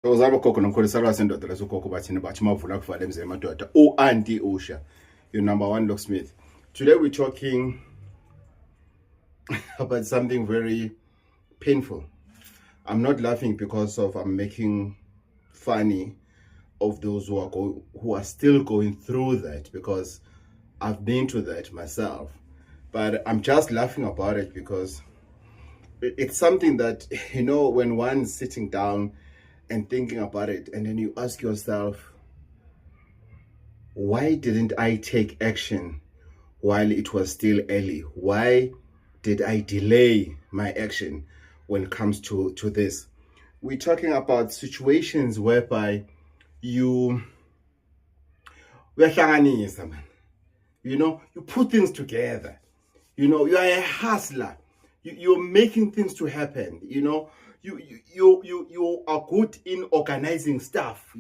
Uzaba gogo nomkholisana sendoda lesogogo bathini bathi mavula kuvala emzini madoda. Auntie Usha, your number one locksmith. Today we're talking about something very painful. I'm not laughing because I'm making funny of those who are still going through that, because I've been to that myself. But I'm just laughing about it because it's something that, when one's sitting down and thinking about it, and then you ask yourself, why didn't I take action while it was still early? Why did I delay my action when it comes to this? We're talking about situations whereby you put things together. You are a hustler. You're making things to happen. You are good in organizing stuff.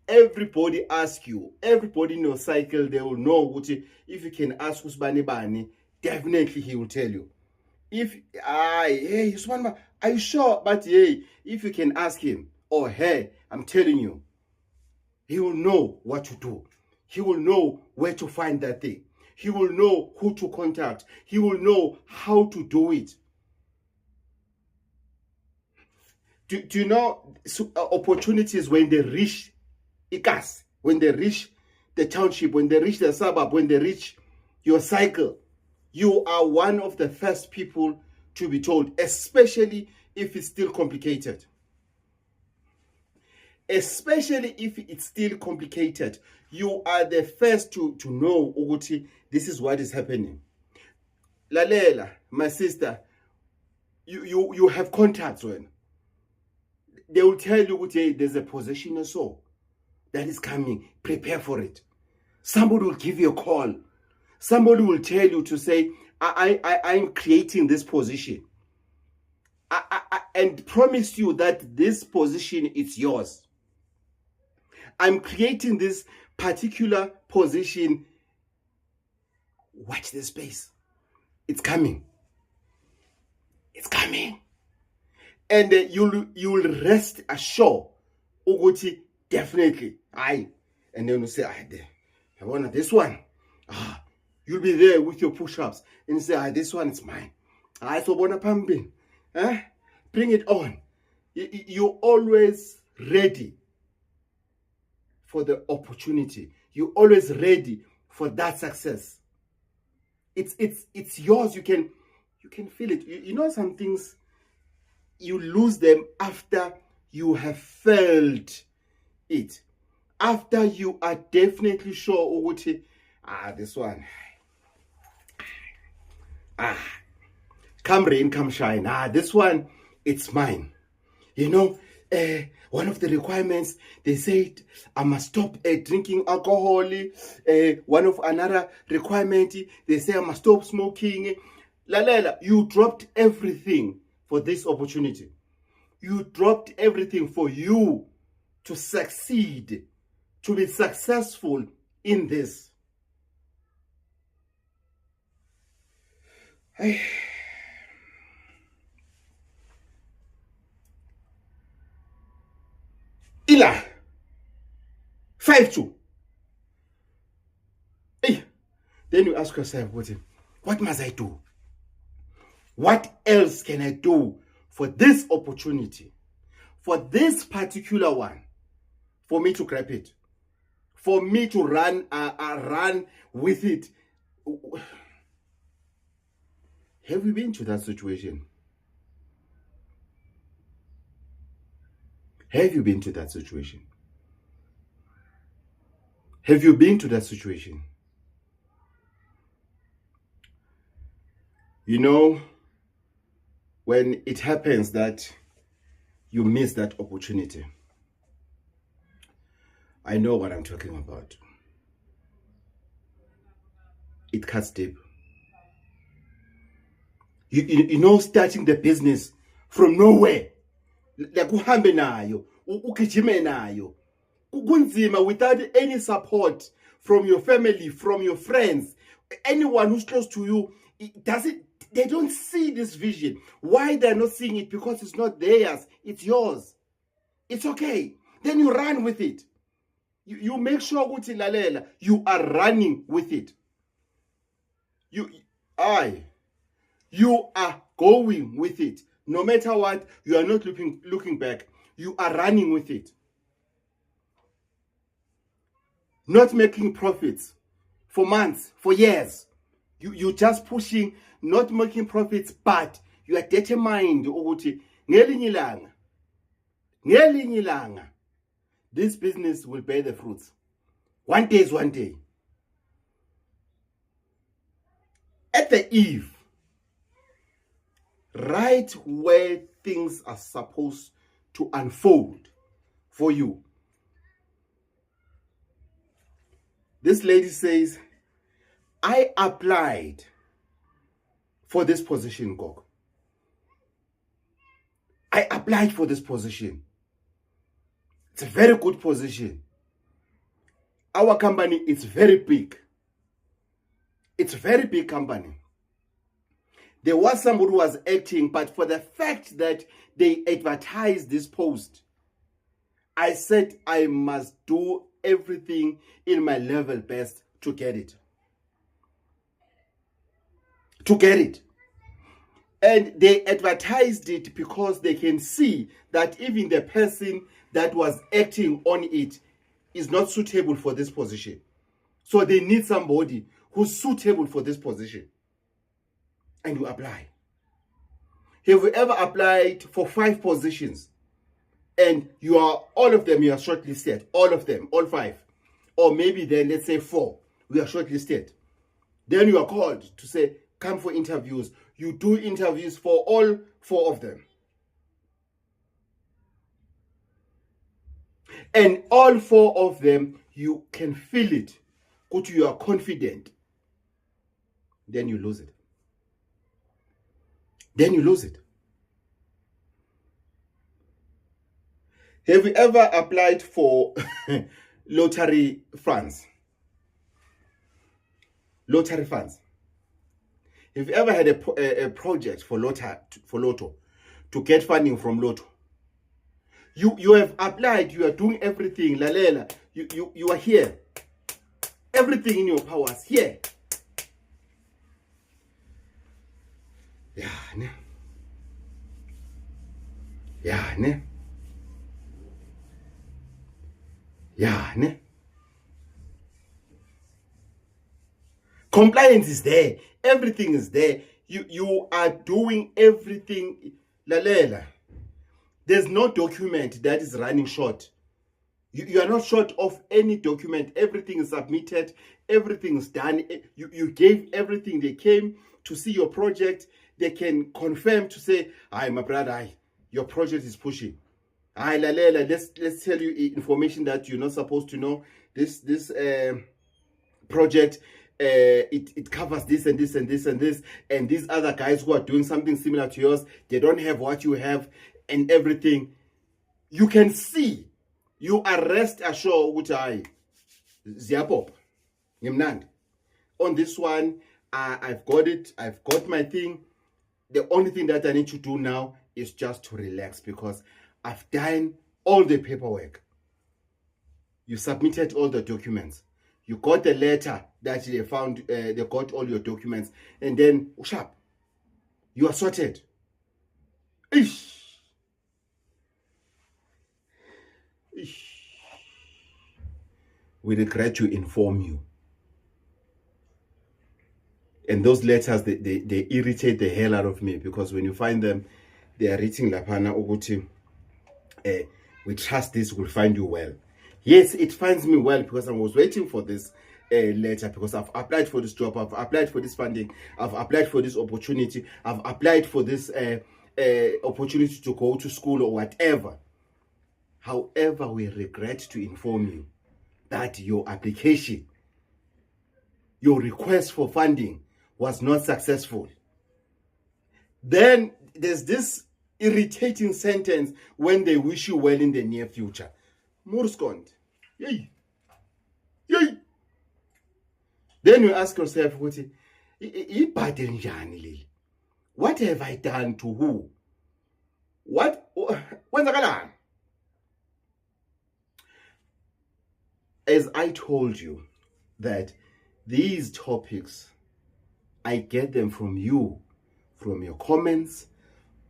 Everybody asks you. Everybody in your cycle, they will know what if you can ask Usbani Bani, definitely he will tell you. Hey Usman, are you sure? But hey, if you can ask him, or hey, I'm telling you, he will know what to do. He will know where to find that thing. He will know who to contact. He will know how to do it. Do you know opportunities when they reach ICAS, when they reach the township, when they reach the suburb, when they reach your cycle, you are one of the first people to be told, especially if it's still complicated. Especially if it's still complicated, you are the first to know, Uguti, this is what is happening. Lalela, my sister, you have contacts when they will tell you, Uguti, there's a position or so that is coming. Prepare for it. Somebody will give you a call. Somebody will tell you to say, I'm creating this position. And promise you that this position is yours. I'm creating this particular position. Watch this space. It's coming. It's coming. And you'll rest assured, Uguti, definitely. And then you say, I want this one. You'll be there with your push-ups. And you say, this one is mine. So bona pumping. Bring it on. You're always ready for the opportunity. You're always ready for that success. It's yours. You can feel it. You know some things, you lose them after you have felt it. After you are definitely sure, this one. Come rain, come shine. This one, it's mine. One of the requirements, they said I must stop drinking alcohol. One of another requirement, they say I must stop smoking. Lalela, you dropped everything for this opportunity. You dropped everything for you to succeed, to be successful in this. Ila 5-2. Then you ask yourself, what must I do? What else can I do for this opportunity? For this particular one, for me to grab it, for me to run with it. Have you been to that situation? Have you been to that situation? Have you been to that situation? When it happens that you miss that opportunity, I know what I'm talking about. It cuts deep. Starting the business from nowhere, like uhambe nayo, ugijime nayo, kunzima, without any support from your family, from your friends, anyone who's close to you. They don't see this vision. Why they're not seeing it? Because it's not theirs, it's yours. it's okay. Then you run with it. You make sure ukuthi lalela, you are running with it. You are going with it. No matter what, you are not looking back. You are running with it. Not making profits for months, for years. You just pushing, not making profits, but you are determined ukuthi ngelinye ilanga this business will bear the fruits. One day is one day. At the eve, right where things are supposed to unfold for you, this lady says, I applied for this position, Gog. I applied for this position. It's a very good position. Our company is very big. It's a very big company. There was somebody who was acting, but for the fact that they advertised this post, I said I must do everything in my level best to get it. And they advertised it because they can see that even the person that was acting on it is not suitable for this position. So they need somebody who's suitable for this position. And you apply. Have you ever applied for 5 positions and all of them you are shortlisted? All of them, all 5. Or maybe then let's say 4, we are shortlisted. Then you are called to say, come for interviews. You do interviews for all 4 of them. And all 4 of them, you can feel it. But you are confident. Then you lose it. Have you ever applied for lottery funds? Lottery funds. Have you ever had a project for Lotto to get funding from Lotto? You have applied, you are doing everything, lalela. You are here. Everything in your powers here. Yeah, ne? Compliance is there. Everything is there. You are doing everything. Lalela. There's no document that is running short. You are not short of any document. Everything is submitted. Everything is done. You gave everything. They came to see your project. They can confirm to say, "Hi, my brother, your project is pushing. Hi, lalela, let's tell you information that you're not supposed to know. This project, it covers this and this and this and this, and these other guys who are doing something similar to yours, they don't have what you have, and everything." You can see. You are rest assured with Ziapop. On this one, I've got it. I've got my thing. The only thing that I need to do now is just to relax because I've done all the paperwork. You submitted all the documents. You got the letter that they found, they got all your documents, and then sharp, you are sorted. Ish. We regret to inform you. And those letters, they irritate the hell out of me because when you find them, they are written lapana ukuthi, we trust this will find you well. Yes, it finds me well because I was waiting for this letter because I've applied for this job, I've applied for this funding, I've applied for this opportunity, I've applied for this opportunity to go to school or whatever. However, we regret to inform you that your application, your request for funding was not successful. Then there's this irritating sentence when they wish you well in the near future. Murskond. Yay. Then you ask yourself, what have I done to who? What? as I told you, that these topics, I get them from you, from your comments,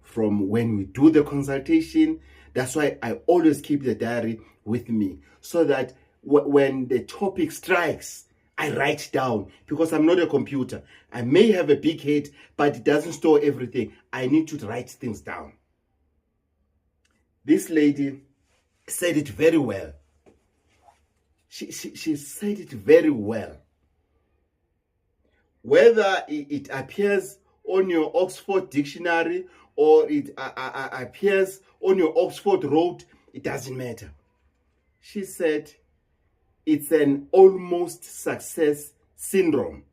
from when we do the consultation. That's why I always keep the diary with me, so that when the topic strikes, I write down, because I'm not a computer. I may have a big head, but it doesn't store everything. I need to write things down. This lady said it very well. She said it very well. Whether it appears on your Oxford Dictionary or it appears on your Oxford Road, it doesn't matter. She said it's an almost success syndrome,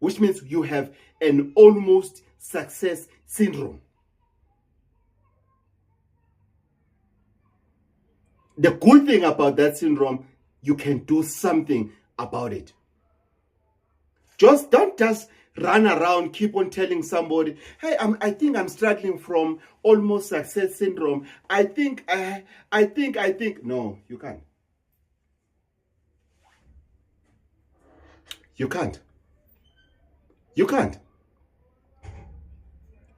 which means you have an almost success syndrome. The good thing about that syndrome, you can do something about it. Don't just run around, keep on telling somebody, hey, I think I'm struggling from almost success syndrome. I think. No, you can't. You can't. You can't.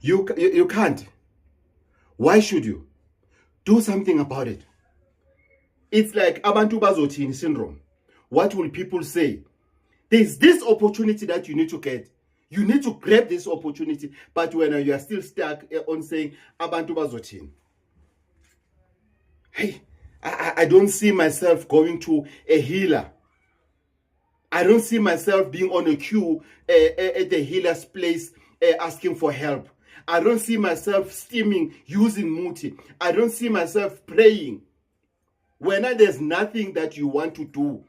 You can't. Why should you? Do something about it. It's like abantu bazothini syndrome. What will people say? There's this opportunity that you need to get. You need to grab this opportunity. But when you are still stuck on saying abantu bazothini, hey, I don't see myself going to a healer. I don't see myself being on a queue at the healer's place asking for help. I don't see myself steaming using muti. I don't see myself praying. When there's nothing that you want to do,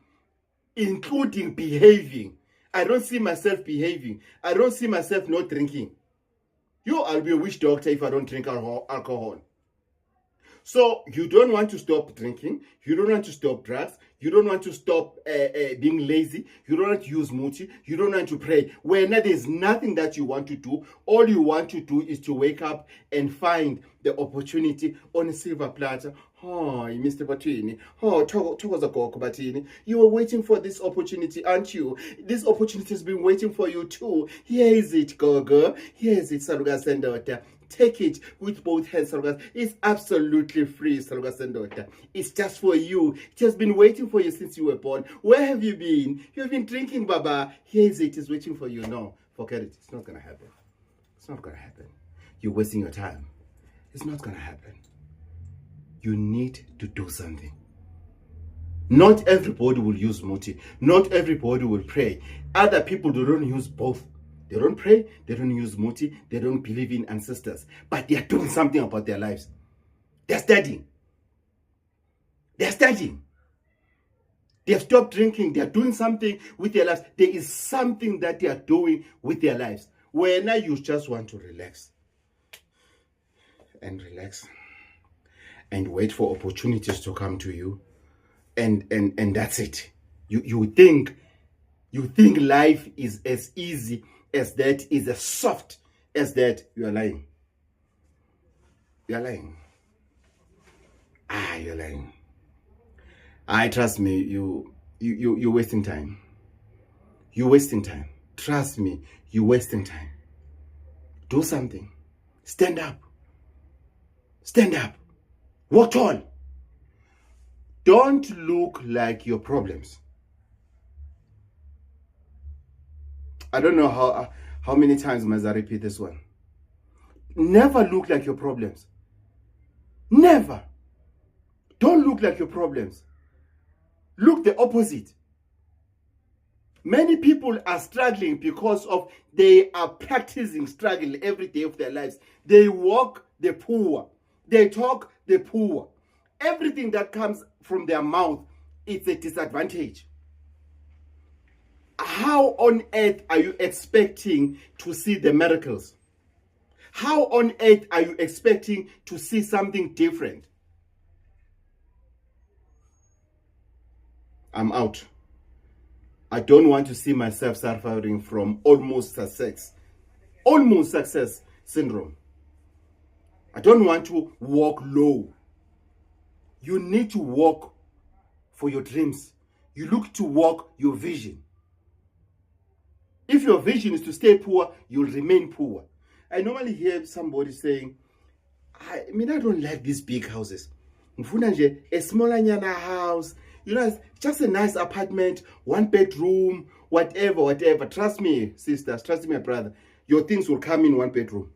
including behaving. I don't see myself behaving. I don't see myself not drinking. I'll be a witch doctor if I don't drink alcohol. So you don't want to stop drinking. You don't want to stop drugs. You don't want to stop being lazy. You don't want to use muti. You don't want to pray. When there's nothing that you want to do, all you want to do is to wake up and find the opportunity on a silver platter. Oh, Mr. Batini. Oh, Batini. You were waiting for this opportunity, aren't you? This opportunity has been waiting for you too. Here is it, Gogo. Here is it, Saluga Sendota. Take it with both hands, Saluga. It's absolutely free, Saluga Sendota. It's just for you. It has been waiting for you since you were born. Where have you been? You have been drinking, Baba. Here is it. It's waiting for you. No, forget it. It's not going to happen. It's not going to happen. You're wasting your time. It's not going to happen. You need to do something. Not everybody will use muti. Not everybody will pray. Other people, they don't use both. They don't pray, they don't use muti, they don't believe in ancestors. But they are doing something about their lives. They're studying. They're studying. They have stopped drinking. They are doing something with their lives. There is something that they are doing with their lives. When you just want to relax. And relax. And wait for opportunities to come to you. And that's it. You think life is as easy as that, is as soft as that. You are lying. You are lying. You're lying. Trust me, you're wasting time. You're wasting time. Trust me, you're wasting time. Do something. Stand up. Stand up. Walk tall. Don't look like your problems. I don't know how many times must I repeat this one. Never look like your problems. Never. Don't look like your problems. Look the opposite. Many people are struggling because of they are practicing struggle every day of their lives. They walk the poor. They talk the poor. Everything that comes from their mouth, it's a disadvantage. How on earth are you expecting to see the miracles? How on earth are you expecting to see something different? I'm out. I don't want to see myself suffering from almost success syndrome. I don't want to walk low. You need to walk for your dreams. You look to walk your vision. If your vision is to stay poor, you'll remain poor. I normally hear somebody saying, I don't like these big houses. Ngifuna nje a smaller nyana house. Just a nice apartment, 1 bedroom, whatever. Trust me, sisters, trust me, brother. Your things will come in 1 bedroom.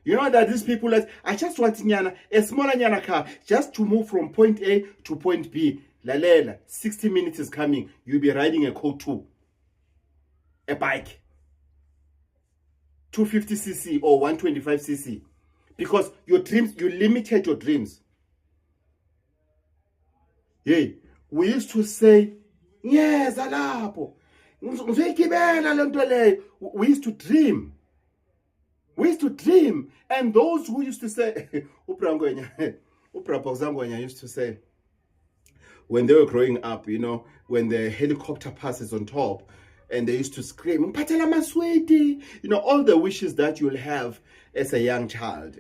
You know that these people I just want a smaller nyana car, just to move from point A to point B. Lalela, 60 minutes is coming. You'll be riding a Colt 2. A bike. 250cc or 125cc. Because your dreams, you limited your dreams. Hey, we used to say, yes, alapo. We used to dream. We used to dream. And those who used to say, Upra used to say, when they were growing up, when the helicopter passes on top, and they used to scream, Mpatela masweti, all the wishes that you'll have as a young child,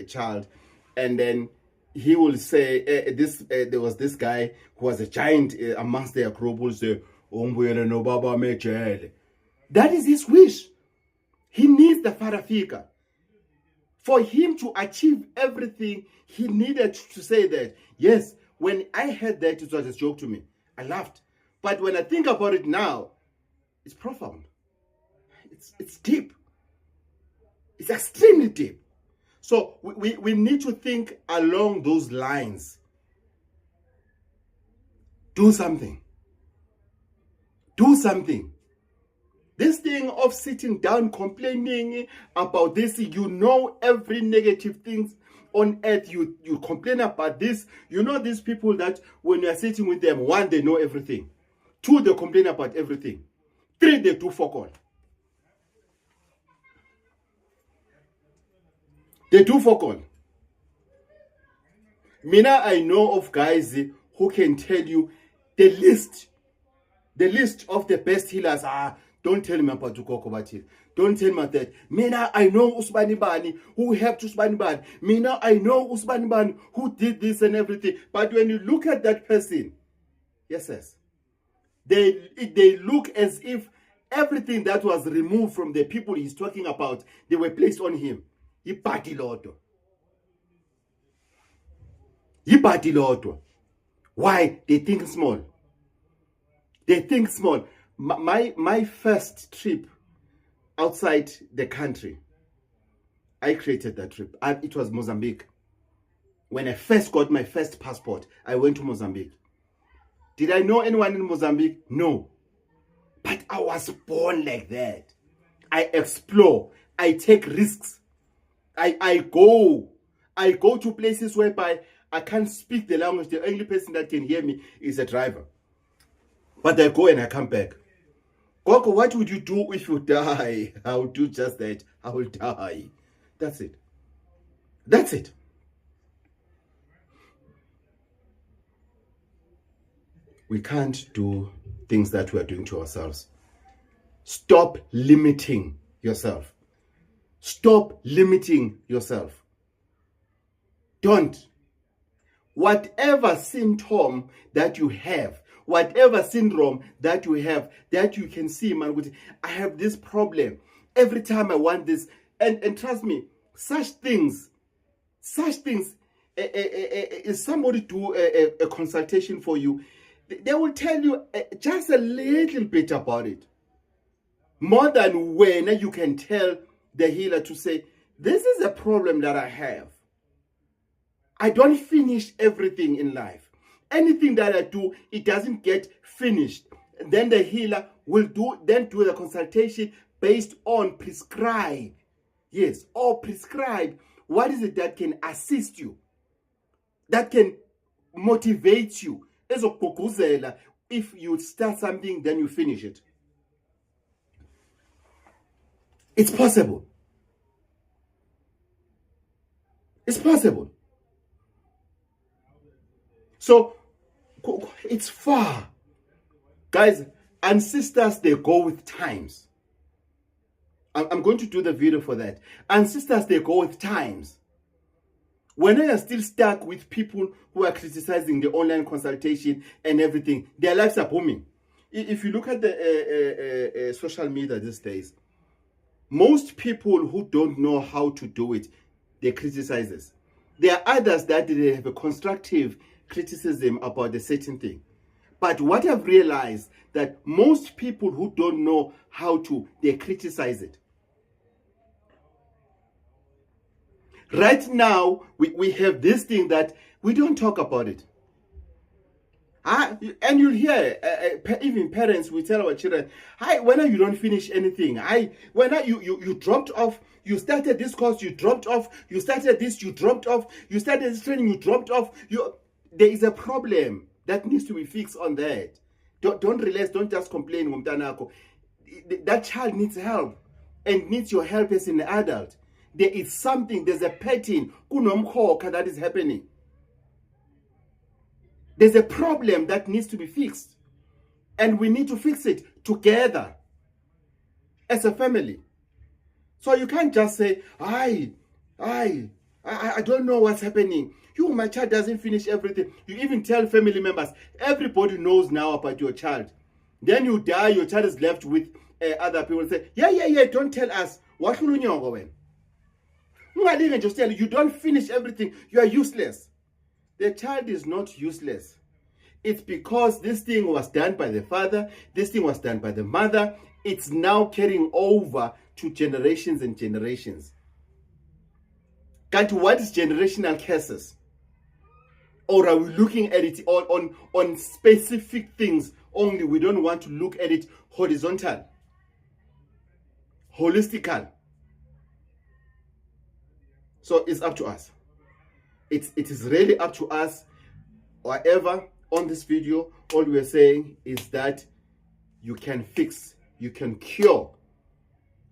child. And then he will say, there was this guy who was a giant amongst their group, will say, that is his wish. He needs the father figure. For him to achieve everything, he needed to say that. Yes, when I heard that, it was a joke to me. I laughed. But when I think about it now, it's profound. It's deep. It's extremely deep. So we need to think along those lines. Do something. Do something. This thing of sitting down complaining about this, every negative thing on earth, you complain about this. These people that when you are sitting with them, 1, they know everything. 2, they complain about everything. 3, they do fuck all. They do fuck all. I know of guys who can tell you the list of the best healers. Don't tell me about Ukoko Batil. Don't tell me that. I know Usmani Bani who helped Usmani Bani. I know Usmani Bani who did this and everything. But when you look at that person, yes, they look as if everything that was removed from the people he's talking about, they were placed on him. Ibadilodo. Why? They think small. They think small. My first trip outside the country, I created that trip. It was Mozambique. When I first got my first passport, I went to Mozambique. Did I know anyone in Mozambique? No. But I was born like that. I explore. I take risks. I go to places whereby I can't speak the language. The only person that can hear me is a driver. But I go and I come back. Gogo, what would you do if you die? I will do just that. I will die. That's it. That's it. We can't do things that we are doing to ourselves. Stop limiting yourself. Stop limiting yourself. Don't. Whatever symptom that you have, whatever syndrome that you have, that you can see, man, I have this problem. Every time I want this, and trust me, such things, if somebody do a consultation for you, they will tell you just a little bit about it. More than when you can tell the healer to say, this is a problem that I have. I don't finish everything in life. Anything that I do, it doesn't get finished. And then the healer will do the consultation based on prescribe. Yes, or prescribe. What is it that can assist you? That can motivate you. If you start something, then you finish it. It's possible. It's possible. So, it's far. Guys, ancestors, they go with times. I'm going to do the video for that. Ancestors, they go with times. When I am still stuck with people who are criticizing the online consultation and everything, their lives are booming. If you look at the social media these days, most people who don't know how to do it, they criticize us. There are others that they have a constructive criticism about a certain thing. But what I've realized that most people who don't know how to, they criticize it. Right now, we have this thing that we don't talk about it. And you'll hear even parents will tell our children, "Hi, when you don't finish anything. When you dropped off. You started this course, you dropped off. You started this, you dropped off. You started this training, you dropped off. There is a problem that needs to be fixed on that. Don't relax. Don't just complain, Mumtanako. That child needs help and needs your help as an adult. There is something. There's a pattern that is happening. There's a problem that needs to be fixed. And we need to fix it together as a family. So you can't just say, I don't know what's happening. My child doesn't finish everything. You even tell family members, everybody knows now about your child. Then you die, your child is left with other people say, yeah, don't tell us. What will you go in? Just tell you don't finish everything. You are useless. The child is not useless. It's because this thing was done by the father, this thing was done by the mother. It's now carrying over to generations and generations. What is generational curses? Or are we looking at it on specific things only? We don't want to look at it horizontal, holistical. So it's up to us. It is really up to us. However, on this video, all we're saying is that you can fix, you can cure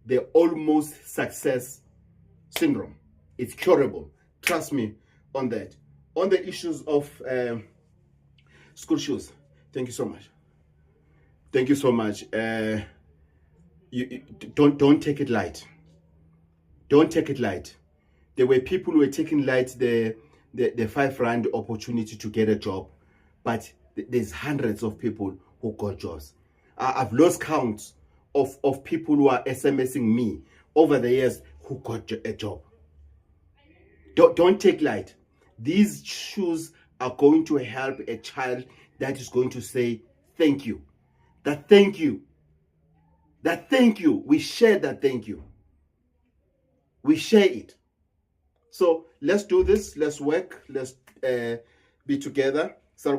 the almost success syndrome. It's curable. Trust me on that. On the issues of school shoes, thank you so much. Thank you so much. You don't take it light. Don't take it light. There were people who were taking light the 5 rand opportunity to get a job, but there's hundreds of people who got jobs. I've lost count of people who are SMSing me over the years who got a job. Don't take light. These shoes are going to help a child that is going to say thank you. That thank you. We share that thank you. We share it. So let's do this. Let's work. Let's be together. I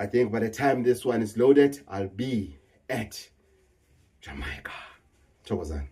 think by the time this one is loaded, I'll be at Jamaica. Chokozani.